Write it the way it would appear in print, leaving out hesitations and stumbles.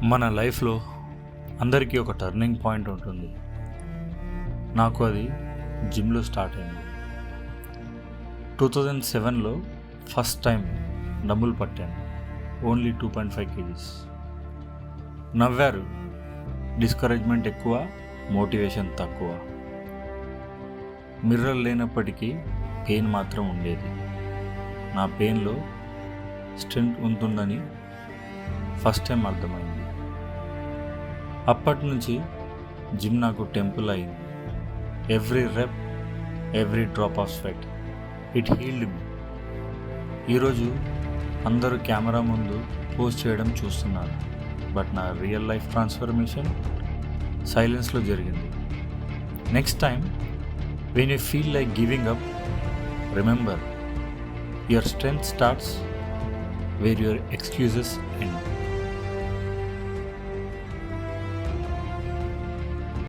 మన లైఫ్లో అందరికీ ఒక టర్నింగ్ పాయింట్ ఉంటుంది. నాకు అది జిమ్లో స్టార్ట్ అయింది. 2007లో ఫస్ట్ టైం డబ్బులు పట్టాను. Only 2.5 kgs. నవ్వారు. డిస్కరేజ్మెంట్ ఎక్కువ, మోటివేషన్ తక్కువ. మిర్రర్ లేనప్పటికీ పెయిన్ మాత్రం ఉండేది. నా పెయిన్లో స్ట్రెంత్ ఉంటుందని ఫస్ట్ టైం అర్థమైంది. అప్పటి నుంచి జిమ్ నాకు టెంపుల్ అయింది. Every rep, every drop of sweat, it healed me. ఈరోజు అందరూ కెమెరా ముందు పోస్ట్ చేయడం చూస్తున్నారు, బట్ నా రియల్ లైఫ్ ట్రాన్స్ఫర్మేషన్ సైలెన్స్లో జరిగింది. Next time when you feel like giving up, remember your strength starts where your excuses end.